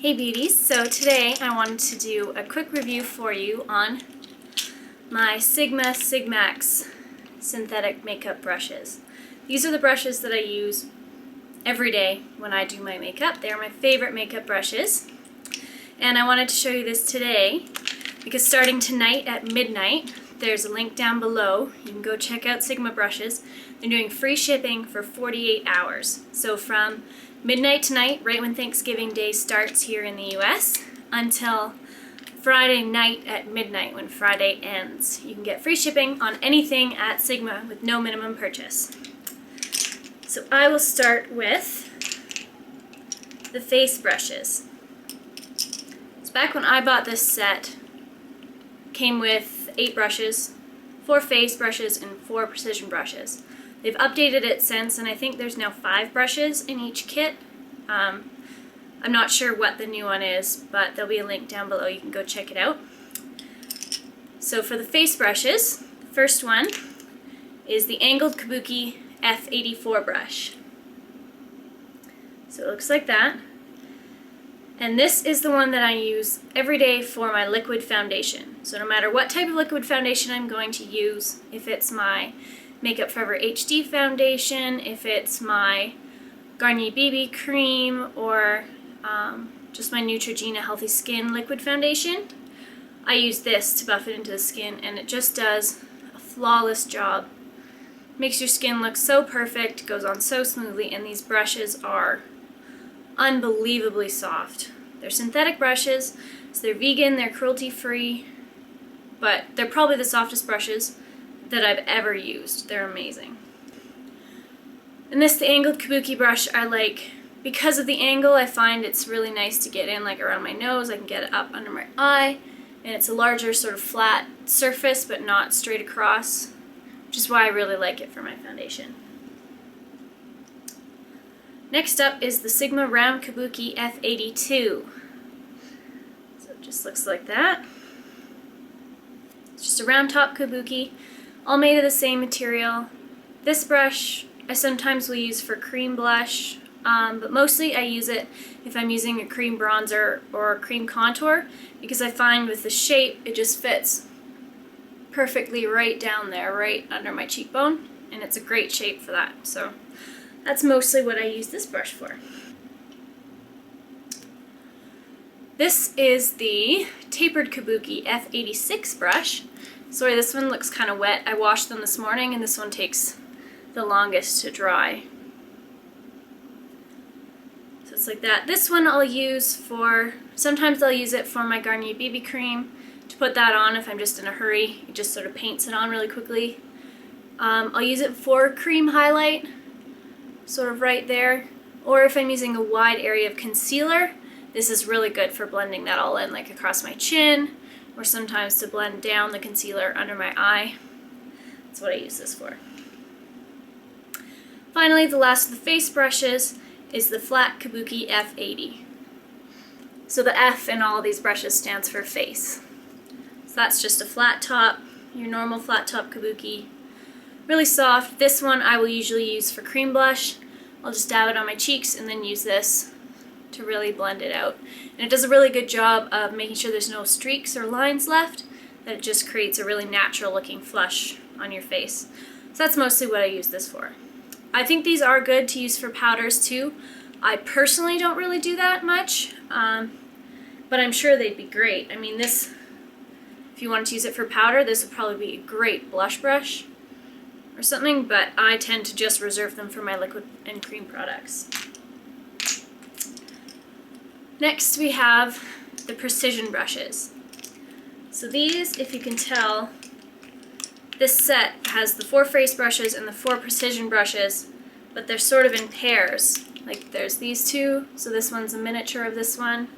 Hey beauties, so today I wanted to do a quick review for you on my Sigmax synthetic makeup brushes. These are the brushes that I use every day when I do my makeup. They are my favorite makeup brushes. And I wanted to show you this today because starting tonight at midnight, there's a link down below. You can go check out Sigma brushes. They're doing free shipping for 48 hours. So from midnight tonight, right when Thanksgiving Day starts here in the US, until Friday night at midnight when Friday ends. You can get free shipping on anything at Sigma with no minimum purchase. So I will start with the face brushes. So back when I bought this set, it came with 8 brushes, 4 face brushes and 4 precision brushes. They've updated it since, and I think there's now 5 brushes in each kit. I'm not sure what the new one is, but there'll be a link down below. You can go check it out. So for the face brushes, the first one is the angled Kabuki F84 brush. So it looks like that. And this is the one that I use every day for my liquid foundation. So no matter what type of liquid foundation I'm going to use, if it's my Makeup Forever HD foundation, if it's my Garnier BB cream, or just my Neutrogena Healthy Skin liquid foundation, I use this to buff it into the skin, and it just does a flawless job. Makes your skin look so perfect, goes on so smoothly, and these brushes are unbelievably soft. They're synthetic brushes, so they're vegan, they're cruelty-free, but they're probably the softest brushes that I've ever used. They're amazing. And this, the angled Kabuki brush, I like because of the angle. I find it's really nice to get in like around my nose. I can get it up under my eye, and it's a larger sort of flat surface but not straight across, which is why I really like it for my foundation. Next up is the Sigma Round Kabuki F82. So it just looks like that. It's just a round top Kabuki, all made of the same material. This brush I sometimes will use for cream blush, but mostly I use it if I'm using a cream bronzer or a cream contour, because I find with the shape it just fits perfectly right down there, right under my cheekbone, and it's a great shape for that. So that's mostly what I use this brush for. This is the tapered Kabuki F86 brush. Sorry, this one looks kind of wet. I washed them this morning, and this one takes the longest to dry. So it's like that. This one I'll use for, sometimes I'll use it for my Garnier BB cream, to put that on if I'm just in a hurry. It just sort of paints it on really quickly. I'll use it for cream highlight, sort of right there. Or if I'm using a wide area of concealer, this is really good for blending that all in, like across my chin, or sometimes to blend down the concealer under my eye. That's what I use this for. Finally, the last of the face brushes is the flat Kabuki F80. So the F in all of these brushes stands for face. So that's just a flat top, your normal flat top Kabuki. Really soft. This one I will usually use for cream blush. I'll just dab it on my cheeks and then use this to really blend it out. And it does a really good job of making sure there's no streaks or lines left, that it just creates a really natural looking flush on your face. So that's mostly what I use this for. I think these are good to use for powders too. I personally don't really do that much, but I'm sure they'd be great. I mean, this, if you wanted to use it for powder, this would probably be a great blush brush or something, but I tend to just reserve them for my liquid and cream products. Next we have the precision brushes. So these, if you can tell, this set has the 4 face brushes and the 4 precision brushes, but they're sort of in pairs. Like there's these 2, so this one's a miniature of this one.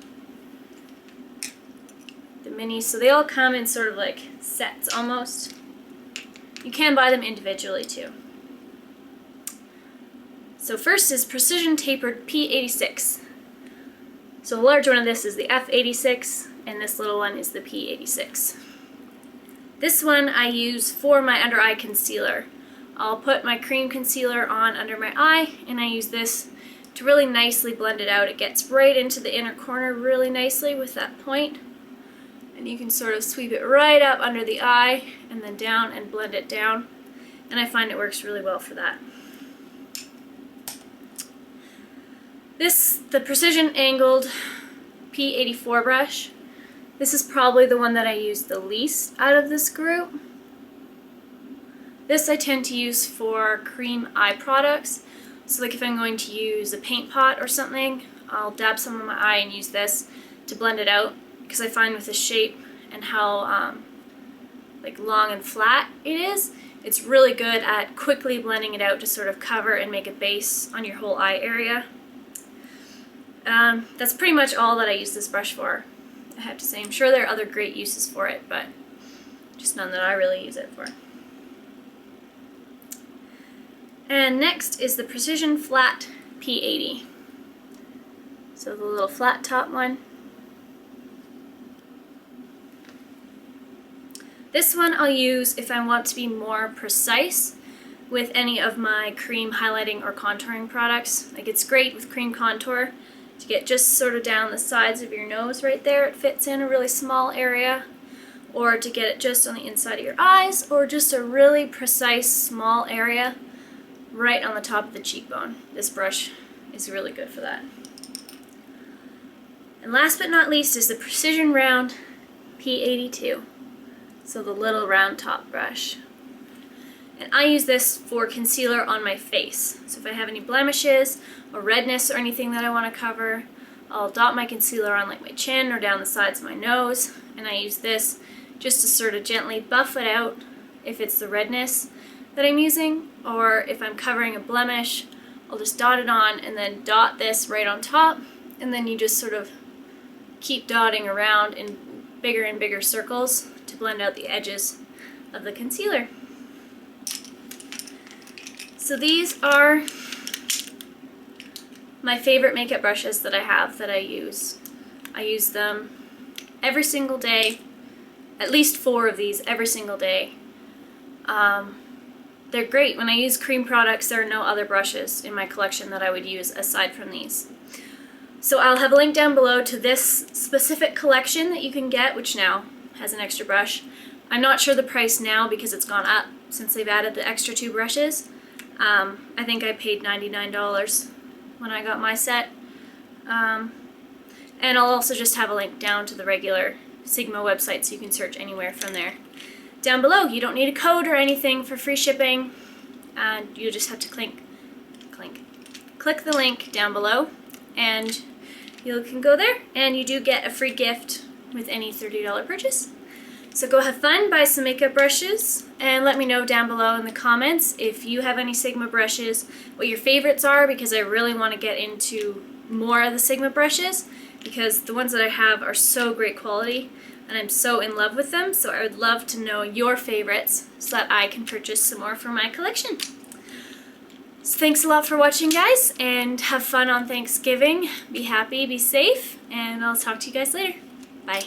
The minis, so they all come in sort of like sets almost. You can buy them individually too. So first is Precision Tapered P86. So the large one of this is the F86, and this little one is the P86. This one I use for my under eye concealer. I'll put my cream concealer on under my eye, and I use this to really nicely blend it out. It gets right into the inner corner really nicely with that point. And you can sort of sweep it right up under the eye and then down and blend it down. And I find it works really well for that. The Precision Angled P84 brush, this is probably the one that I use the least out of this group. This I tend to use for cream eye products. So like if I'm going to use a paint pot or something, I'll dab some on my eye and use this to blend it out, because I find with the shape and how like long and flat it is, it's really good at quickly blending it out to sort of cover and make a base on your whole eye area. That's pretty much all that I use this brush for, I have to say. I'm sure there are other great uses for it, but just none that I really use it for. And next is the Precision Flat P80. So the little flat top one. This one I'll use if I want to be more precise with any of my cream highlighting or contouring products. Like, it's great with cream contour to get just sort of down the sides of your nose right there. It fits in a really small area. Or to get it just on the inside of your eyes, or just a really precise small area right on the top of the cheekbone. This brush is really good for that. And last but not least is the Precision Round P82. So the little round top brush. And I use this for concealer on my face. So if I have any blemishes or redness or anything that I want to cover, I'll dot my concealer on like my chin or down the sides of my nose, and I use this just to sort of gently buff it out if it's the redness that I'm using, or if I'm covering a blemish, I'll just dot it on and then dot this right on top, and then you just sort of keep dotting around in bigger and bigger circles to blend out the edges of the concealer. So these are my favorite makeup brushes that I have that I use. I use them every single day, at least 4 of these every single day. They're great. When I use cream products, there are no other brushes in my collection that I would use aside from these. So I'll have a link down below to this specific collection that you can get, which now has an extra brush. I'm not sure the price now because it's gone up since they've added the extra 2 brushes. I think I paid $99 when I got my set. And I'll also just have a link down to the regular Sigma website so you can search anywhere from there. Down below, you don't need a code or anything for free shipping, and you just have to click the link down below, and you can go there, and you do get a free gift with any $30 purchase. So go have fun, buy some makeup brushes, and let me know down below in the comments if you have any Sigma brushes, what your favorites are, because I really want to get into more of the Sigma brushes, because the ones that I have are so great quality and I'm so in love with them. So I would love to know your favorites so that I can purchase some more for my collection. So thanks a lot for watching, guys, and have fun on Thanksgiving. Be happy, be safe, and I'll talk to you guys later. Bye.